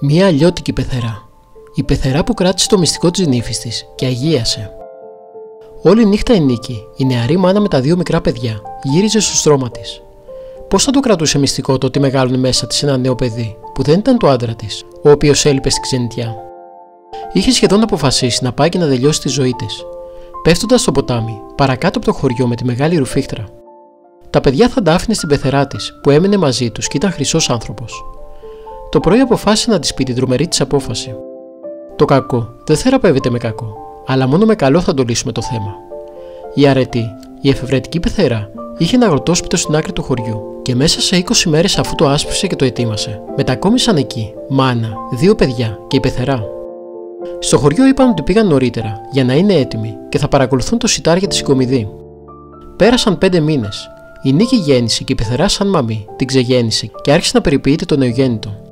Μια αλλιώτικη πεθερά. Η πεθερά που κράτησε το μυστικό της νύφης της και αγίασε. Όλη νύχτα η Νίκη, η νεαρή μάνα με τα δύο μικρά παιδιά, γύριζε στο στρώμα της. Πώς θα το κρατούσε μυστικό το ότι μεγάλωνε μέσα της ένα νέο παιδί, που δεν ήταν το άντρα της, ο οποίος έλειπε στην ξενιτιά. Είχε σχεδόν αποφασίσει να πάει και να τελειώσει τη ζωή της, πέφτοντας στο ποτάμι, παρακάτω από το χωριό με τη μεγάλη ρουφίχτρα. Τα παιδιά θα τα άφηνε στην πεθερά της, που έμενε μαζί τους και ήταν χρυσός άνθρωπος. Το πρωί αποφάσισε να της πει την τρομερή της απόφαση. Το κακό δεν θεραπεύεται με κακό, αλλά μόνο με καλό θα το λύσουμε το θέμα. Η αρετή, η εφευρετική πεθερά, είχε ένα αγροτόσπιτο στην άκρη του χωριού και μέσα σε 20 μέρες αφού το άσπρησε και το ετοίμασε, μετακόμισαν εκεί μάνα, δύο παιδιά και η πεθερά. Στο χωριό είπαν ότι πήγαν νωρίτερα για να είναι έτοιμοι και θα παρακολουθούν το σιτάρι για τη συγκομιδή. Πέρασαν 5 μήνες. Η Νίκη γέννησε και η πεθερά, σαν μαμή, την ξεγέννησε και άρχισε να περιποιείται το νεογέννητο.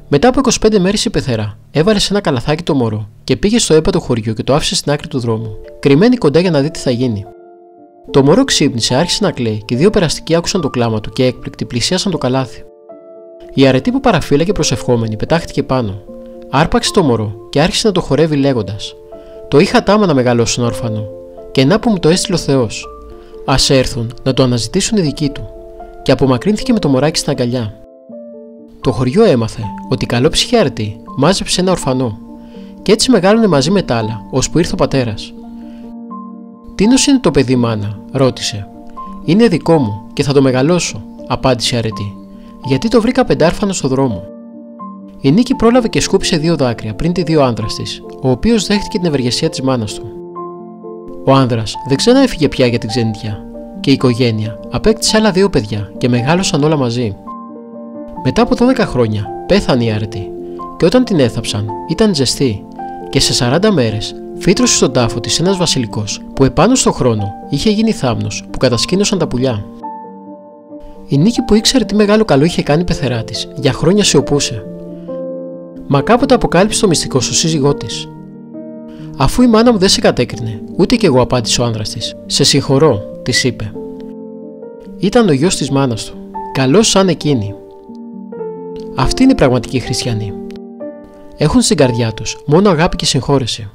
Μετά από 25 μέρες η πεθερά έβαλε σε ένα καλαθάκι το μωρό και πήγε στο έπατο χωριού και το άφησε στην άκρη του δρόμου, κρυμμένη κοντά για να δει τι θα γίνει. Το μωρό ξύπνησε, άρχισε να κλαίει και δύο περαστικοί άκουσαν το κλάμα του και έκπληκτοι πλησίασαν το καλάθι. Η αρετή που παραφύλακε προσευχόμενη πετάχτηκε πάνω, άρπαξε το μωρό και άρχισε να το χορεύει λέγοντας: «Το είχα τάμα να μεγαλώσω ένα ορφανό, και να που μου το έστειλε ο Θεός. Ας έρθουν να το αναζητήσουν οι δικοί του», και απομακρύνθηκε με το μωράκι στην αγκαλιά. Το χωριό έμαθε ότι η καλόψυχη αρετή μάζεψε ένα ορφανό, και έτσι μεγάλωνε μαζί με τα άλλα, ώσπου ήρθε ο πατέρας. «Τίνος είναι το παιδί, μάνα?» ρώτησε. «Είναι δικό μου και θα το μεγαλώσω», απάντησε η αρετή, «γιατί το βρήκα πεντάρφανο στο δρόμο». Η Νίκη πρόλαβε και σκούπισε 2 δάκρυα πριν τη δει ο άνδρας της, ο οποίος δέχτηκε την ευεργεσία της μάνας του. Ο άνδρας δεν ξαναέφυγε πια για την ξενιτιά και η οικογένεια απέκτησε άλλα 2 παιδιά και μεγάλωσαν όλα μαζί. Μετά από 12 χρόνια πέθανε η αρετή και όταν την έθαψαν ήταν ζεστή και σε 40 μέρες φύτρωσε στον τάφο της ένας βασιλικός που επάνω στον χρόνο είχε γίνει θάμνος που κατασκήνωσαν τα πουλιά. Η Νίκη, που ήξερε τι μεγάλο καλό είχε κάνει η πεθερά της, για χρόνια σιωπούσε. Μα κάποτε αποκάλυψε το μυστικό στο σύζυγό της. «Αφού η μάνα μου δεν σε κατέκρινε, ούτε κι εγώ», απάντησε ο άνδρας της. «Σε συγχωρώ», της είπε. Ήταν ο γιος της μάνας του, καλός σαν εκείνη. Αυτοί είναι οι πραγματικοί χριστιανοί. Έχουν στην καρδιά τους μόνο αγάπη και συγχώρεση.